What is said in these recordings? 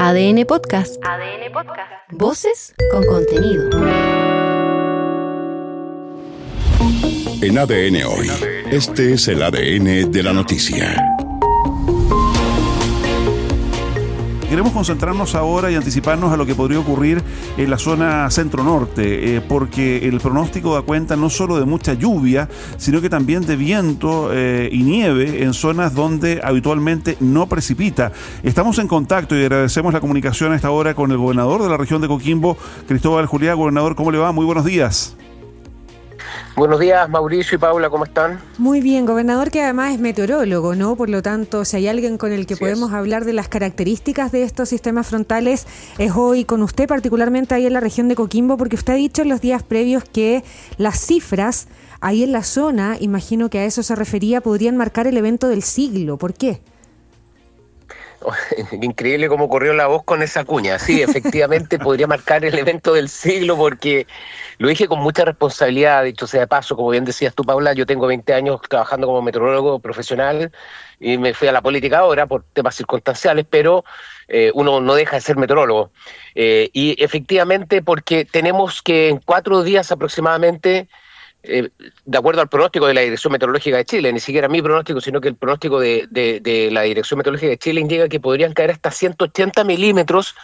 ADN Podcast. ADN Podcast. Voces con contenido. En ADN Hoy, este es el ADN de la noticia. Queremos concentrarnos ahora y anticiparnos a lo que podría ocurrir en la zona centro-norte, porque el pronóstico da cuenta no solo de mucha lluvia, sino que también de viento y nieve en zonas donde habitualmente no precipita. Estamos en contacto y agradecemos la comunicación a esta hora con el gobernador de la región de Coquimbo, Cristóbal Juliá. Gobernador, ¿cómo le va? Muy buenos días. Buenos días, Mauricio y Paula, ¿cómo están? Muy bien, gobernador, que además es meteorólogo, ¿no? Por lo tanto, si hay alguien con el que podemos hablar de las características de estos sistemas frontales, es hoy con usted, particularmente ahí en la región de Coquimbo, porque usted ha dicho en los días previos que las cifras ahí en la zona, imagino que a eso se refería, podrían marcar el evento del siglo. ¿Por qué? Increíble cómo corrió la voz con esa cuña. Sí, efectivamente podría marcar el evento del siglo, porque lo dije con mucha responsabilidad, dicho sea de paso, como bien decías tú, Paula. Yo tengo 20 años trabajando como meteorólogo profesional y me fui a la política ahora por temas circunstanciales, pero uno no deja de ser meteorólogo. Y efectivamente, porque tenemos que en 4 días aproximadamente, de acuerdo al pronóstico de la Dirección Meteorológica de Chile, ni siquiera mi pronóstico, sino que el pronóstico de la Dirección Meteorológica de Chile indica que podrían caer hasta 180 milímetros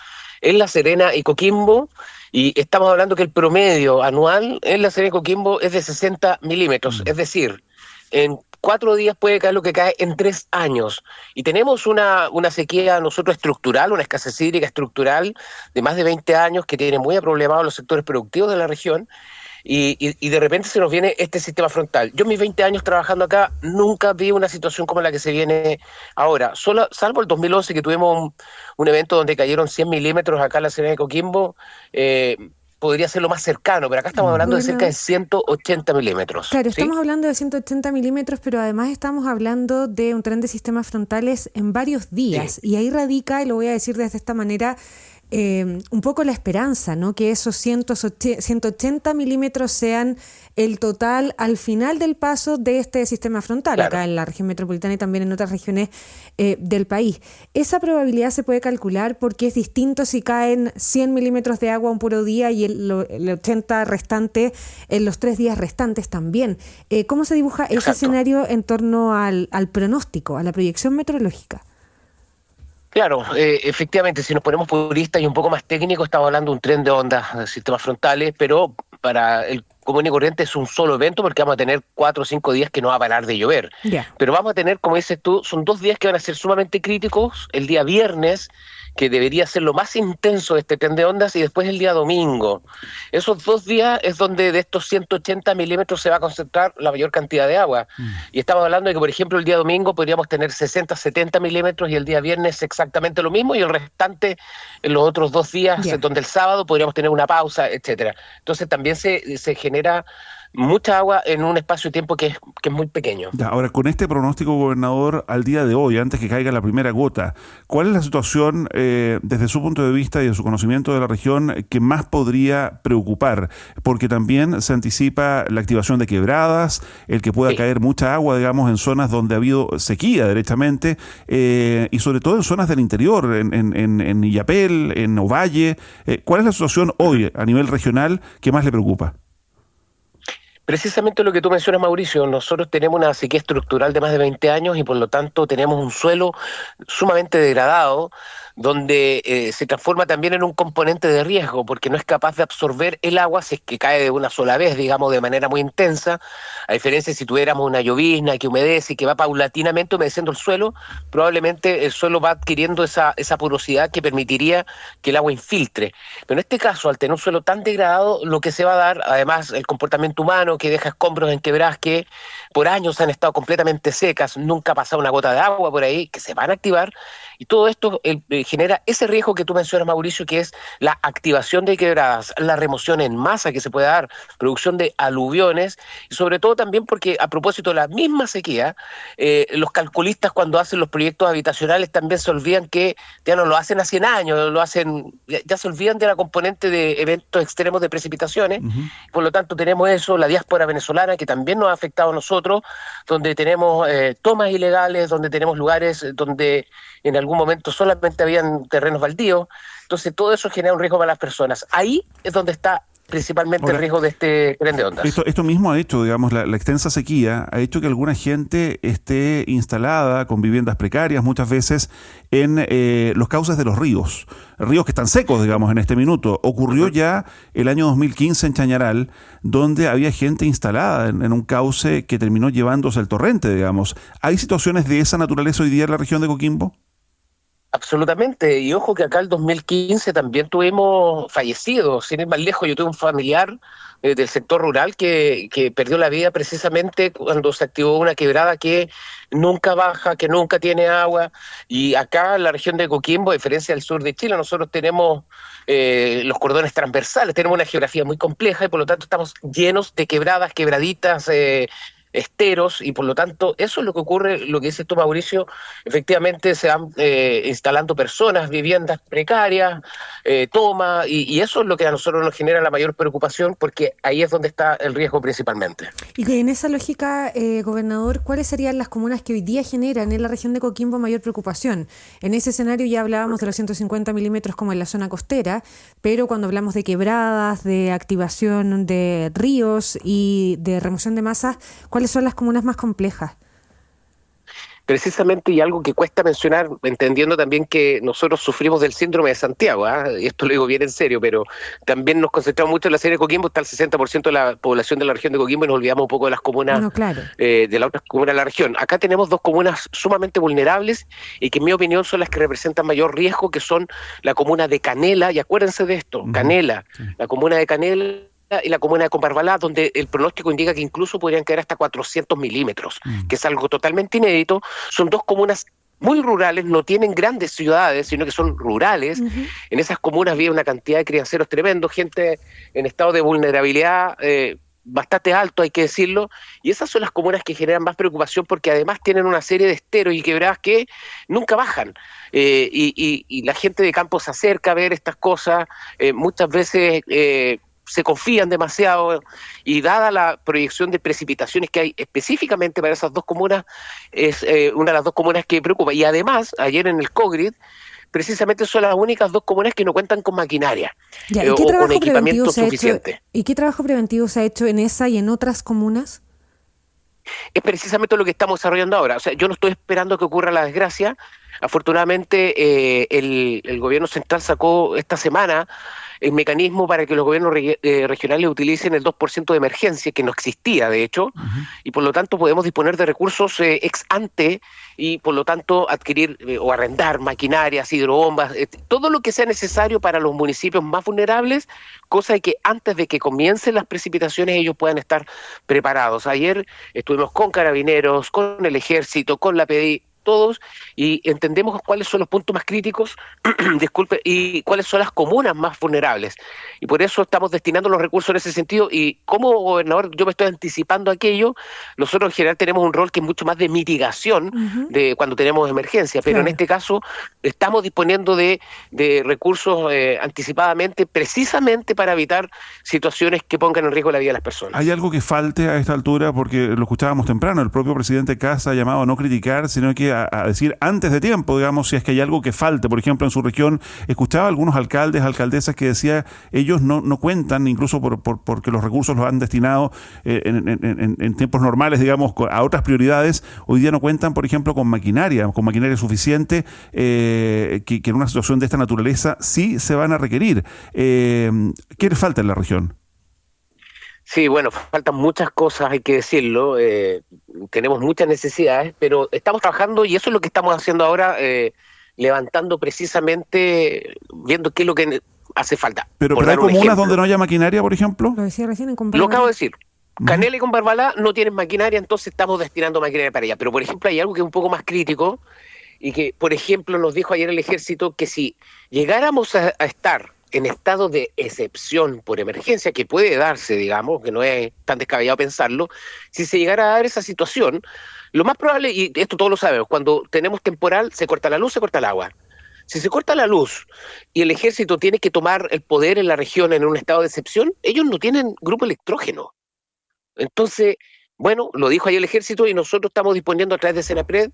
en La Serena y Coquimbo, y estamos hablando que el promedio anual en La Serena y Coquimbo es de 60 milímetros, es decir, en 4 días puede caer lo que cae en 3 años. Y tenemos una sequía nosotros estructural, una escasez hídrica estructural de más de 20 años que tiene muy aproblemado los sectores productivos de la región. Y de repente se nos viene este sistema frontal. Yo en mis 20 años trabajando acá nunca vi una situación como la que se viene ahora, salvo el 2011 que tuvimos un evento donde cayeron 100 milímetros acá en la Serena de Coquimbo. Podría ser lo más cercano, pero acá estamos hablando de cerca de 180 milímetros. Claro, ¿sí? Estamos hablando de 180 milímetros, pero además estamos hablando de un tren de sistemas frontales en varios días. Sí. Y ahí radica, y lo voy a decir desde esta manera, un poco la esperanza, ¿no? Que esos 180 milímetros sean el total al final del paso de este sistema frontal, claro, acá en la región metropolitana y también en otras regiones del país. Esa probabilidad se puede calcular porque es distinto si caen 100 milímetros de agua un puro día y el 80 restante en los 3 días restantes también. ¿Cómo se dibuja ese escenario en torno al pronóstico, a la proyección meteorológica? Claro, efectivamente, si nos ponemos puristas y un poco más técnicos, estamos hablando de un tren de ondas de sistemas frontales, pero para el común y corriente es un solo evento porque vamos a tener 4 o 5 días que no va a parar de llover. Yeah. Pero vamos a tener, como dices tú, son 2 días que van a ser sumamente críticos. El día viernes, que debería ser lo más intenso de este tren de ondas, y después el día domingo. Esos 2 días es donde de estos 180 milímetros se va a concentrar la mayor cantidad de agua. Y estamos hablando de que, por ejemplo, el día domingo podríamos tener 60, 70 milímetros y el día viernes exactamente lo mismo, y el restante en los otros 2 días, donde el sábado podríamos tener una pausa, etcétera. Entonces también se genera mucha agua en un espacio de tiempo que es muy pequeño. Ya, ahora, con este pronóstico, gobernador, al día de hoy, antes que caiga la primera gota, ¿cuál es la situación desde su punto de vista y de su conocimiento de la región que más podría preocupar? Porque también se anticipa la activación de quebradas, el que pueda caer mucha agua, digamos, en zonas donde ha habido sequía derechamente, y sobre todo en zonas del interior, en Illapel, en Ovalle. ¿Cuál es la situación hoy a nivel regional que más le preocupa? Precisamente lo que tú mencionas, Mauricio, nosotros tenemos una sequía estructural de más de 20 años y por lo tanto tenemos un suelo sumamente degradado, donde se transforma también en un componente de riesgo, porque no es capaz de absorber el agua si es que cae de una sola vez, digamos, de manera muy intensa, a diferencia de si tuviéramos una llovizna que humedece y que va paulatinamente humedeciendo el suelo. Probablemente el suelo va adquiriendo esa porosidad que permitiría que el agua infiltre. Pero en este caso, al tener un suelo tan degradado, lo que se va a dar, además, el comportamiento humano que deja escombros en quebradas que por años han estado completamente secas, nunca ha pasado una gota de agua por ahí, que se van a activar, y todo esto genera ese riesgo que tú mencionas, Mauricio, que es la activación de quebradas, la remoción en masa que se puede dar, producción de aluviones, y sobre todo también porque, a propósito de la misma sequía, los calculistas cuando hacen los proyectos habitacionales también se olvidan que ya no lo hacen a 100 años, ya se olvidan de la componente de eventos extremos de precipitaciones. Por lo tanto tenemos eso, la diáspora venezolana que también nos ha afectado a nosotros, donde tenemos tomas ilegales, donde tenemos lugares donde en algunos algún momento solamente habían terrenos baldíos, entonces todo eso genera un riesgo para las personas. Ahí es donde está principalmente el riesgo de este tren de ondas. Esto mismo ha hecho, digamos, la extensa sequía, ha hecho que alguna gente esté instalada con viviendas precarias muchas veces en los cauces de los ríos que están secos, digamos, en este minuto. Ocurrió ya el año 2015 en Chañaral, donde había gente instalada en un cauce que terminó llevándose el torrente, digamos. ¿Hay situaciones de esa naturaleza hoy día en la región de Coquimbo? Absolutamente, y ojo que acá el 2015 también tuvimos fallecidos, sin ir más lejos, yo tuve un familiar del sector rural que perdió la vida precisamente cuando se activó una quebrada que nunca baja, que nunca tiene agua, y acá en la región de Coquimbo, a diferencia del sur de Chile, nosotros tenemos los cordones transversales, tenemos una geografía muy compleja y por lo tanto estamos llenos de quebradas, quebraditas, esteros, y por lo tanto eso es lo que ocurre, lo que dices tú, Mauricio. Efectivamente se van instalando personas, viviendas precarias, toma, y eso es lo que a nosotros nos genera la mayor preocupación, porque ahí es donde está el riesgo principalmente. Y en esa lógica, gobernador, ¿cuáles serían las comunas que hoy día generan en la región de Coquimbo mayor preocupación? En ese escenario ya hablábamos de los 150 milímetros como en la zona costera, pero cuando hablamos de quebradas, de activación de ríos y de remoción de masas, ¿cuáles son las comunas más complejas? Precisamente, y algo que cuesta mencionar, entendiendo también que nosotros sufrimos del síndrome de Santiago, y esto lo digo bien en serio, pero también nos concentramos mucho en la serie de Coquimbo, está el 60% de la población de la región de Coquimbo, y nos olvidamos un poco de las comunas, claro, de las otras comunas de la región. Acá tenemos dos comunas sumamente vulnerables y que en mi opinión son las que representan mayor riesgo, que son la comuna de Canela, y acuérdense de esto, Canela, la comuna de Canela y la comuna de Combarbalá, donde el pronóstico indica que incluso podrían caer hasta 400 milímetros, que es algo totalmente inédito. Son dos comunas muy rurales, no tienen grandes ciudades, sino que son rurales. En esas comunas había una cantidad de crianceros tremendo, gente en estado de vulnerabilidad bastante alto, hay que decirlo, y esas son las comunas que generan más preocupación, porque además tienen una serie de esteros y quebradas que nunca bajan, y la gente de campo se acerca a ver estas cosas, muchas veces se confían demasiado, y dada la proyección de precipitaciones que hay específicamente para esas dos comunas, es una de las dos comunas que preocupa. Y además, ayer en el COGRID, precisamente son las únicas dos comunas que no cuentan con maquinaria o con equipamiento suficiente. ¿Y qué trabajo preventivo se ha hecho en esa y en otras comunas? Es precisamente lo que estamos desarrollando ahora. O sea, yo no estoy esperando que ocurra la desgracia. Afortunadamente, el gobierno central sacó esta semana el mecanismo para que los gobiernos regionales utilicen el 2% de emergencia, que no existía, de hecho, y por lo tanto podemos disponer de recursos ex ante, y por lo tanto adquirir o arrendar maquinarias, hidrobombas, todo lo que sea necesario para los municipios más vulnerables, cosa de que antes de que comiencen las precipitaciones ellos puedan estar preparados. Ayer estuvimos con Carabineros, con el Ejército, con la PDI, todos, y entendemos cuáles son los puntos más críticos, disculpe, y cuáles son las comunas más vulnerables. Y por eso estamos destinando los recursos en ese sentido, y como gobernador yo me estoy anticipando a aquello. Nosotros en general tenemos un rol que es mucho más de mitigación de cuando tenemos emergencia, pero en este caso estamos disponiendo de recursos anticipadamente, precisamente para evitar situaciones que pongan en riesgo la vida de las personas. ¿Hay algo que falte a esta altura? Porque lo escuchábamos temprano, el propio presidente Kast ha llamado a no criticar, sino que a decir antes de tiempo, digamos, si es que hay algo que falte. Por ejemplo, en su región, escuchaba a algunos alcaldes, alcaldesas que decía ellos no cuentan, incluso porque los recursos los han destinado en tiempos normales, digamos, a otras prioridades. Hoy día no cuentan, por ejemplo, con maquinaria suficiente, que en una situación de esta naturaleza sí se van a requerir. ¿Qué le falta en la región? Sí, bueno, faltan muchas cosas, hay que decirlo, tenemos muchas necesidades, pero estamos trabajando, y eso es lo que estamos haciendo ahora, levantando precisamente, viendo qué es lo que hace falta. Pero hay comunas donde no haya maquinaria, por ejemplo. Lo decía recién en Combarbalá. Lo acabo de decir. Canela y Combarbalá no tienen maquinaria, entonces estamos destinando maquinaria para allá. Pero, por ejemplo, hay algo que es un poco más crítico, y que, por ejemplo, nos dijo ayer el Ejército que si llegáramos a estar en estado de excepción por emergencia, que puede darse, digamos, que no es tan descabellado pensarlo, si se llegara a dar esa situación, lo más probable, y esto todos lo sabemos, cuando tenemos temporal, se corta la luz, se corta el agua. Si se corta la luz y el Ejército tiene que tomar el poder en la región en un estado de excepción, ellos no tienen grupo electrógeno. Entonces, Bueno, lo dijo ahí el Ejército y nosotros estamos disponiendo a través de Senapred,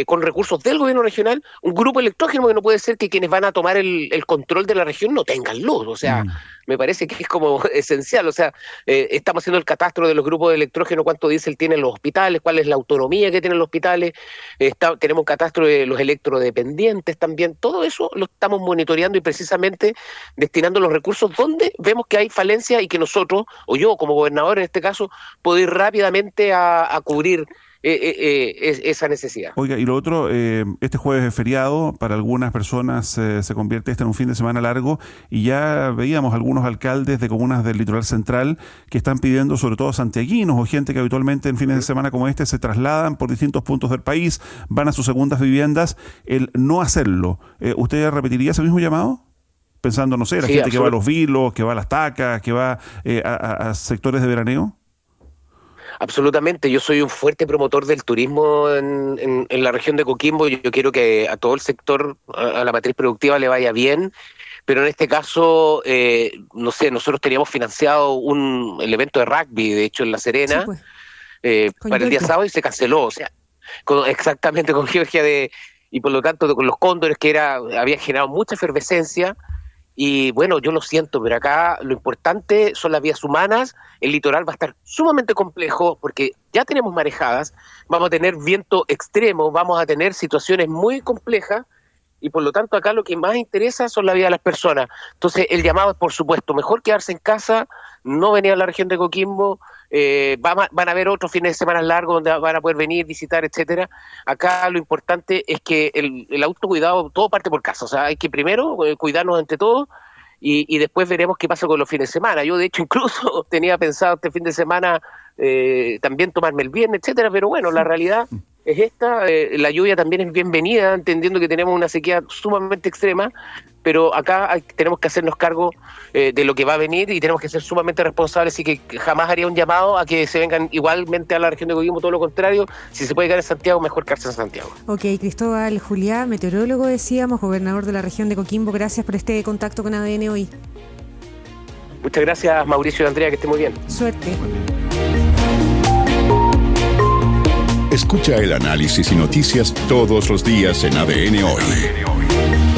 con recursos del gobierno regional, un grupo electrógeno, que no puede ser que quienes van a tomar el control de la región no tengan luz. O sea, me parece que es como esencial. O sea, estamos haciendo el catastro de los grupos de electrógeno, cuánto diésel tienen los hospitales, cuál es la autonomía que tienen los hospitales. Tenemos un catastro de los electrodependientes también. Todo eso lo estamos monitoreando y precisamente destinando los recursos donde vemos que hay falencia y que nosotros, o yo como gobernador en este caso, puedo ir rápidamente a cubrir esa necesidad. Oiga, y lo otro, este jueves es feriado, para algunas personas se convierte en un fin de semana largo, y ya veíamos algunos alcaldes de comunas del litoral central que están pidiendo, sobre todo santiaguinos o gente que habitualmente en fines de semana como este se trasladan por distintos puntos del país, van a sus segundas viviendas, el no hacerlo. ¿Usted repetiría ese mismo llamado? Pensando, no sé, la gente que va a Los Vilos, que va a Las Tacas, que va a sectores de veraneo. Absolutamente, yo soy un fuerte promotor del turismo en la región de Coquimbo. Yo quiero que a todo el sector, a la matriz productiva le vaya bien, pero en este caso, no sé, nosotros teníamos financiado el evento de rugby, de hecho en La Serena, sí, pues. Para el día sábado y se canceló, o sea, exactamente con Georgia y por lo tanto con los Cóndores, que había generado mucha efervescencia. Y bueno, yo lo siento, pero acá lo importante son las vías humanas. El litoral va a estar sumamente complejo porque ya tenemos marejadas, vamos a tener viento extremo, vamos a tener situaciones muy complejas y por lo tanto acá lo que más interesa son la vida de las personas. Entonces el llamado es, por supuesto, mejor quedarse en casa, no venir a la región de Coquimbo. Van a haber otros fines de semana largos donde van a poder venir, visitar, etcétera. Acá lo importante es que el autocuidado, todo parte por casa. O sea, hay que primero cuidarnos entre todos y después veremos qué pasa con los fines de semana. Yo, de hecho, incluso tenía pensado este fin de semana también tomarme el viernes, etcétera, pero bueno, la realidad es esta. La lluvia también es bienvenida, entendiendo que tenemos una sequía sumamente extrema, pero acá tenemos que hacernos cargo de lo que va a venir y tenemos que ser sumamente responsables, y que jamás haría un llamado a que se vengan igualmente a la región de Coquimbo, todo lo contrario. Si se puede quedar en Santiago, mejor quedarse en Santiago. Ok, Cristóbal Juliá, meteorólogo, decíamos, gobernador de la región de Coquimbo, gracias por este contacto con ADN hoy. Muchas gracias, Mauricio y Andrea, que esté muy bien. Suerte. Escucha el análisis y noticias todos los días en ADN Hoy.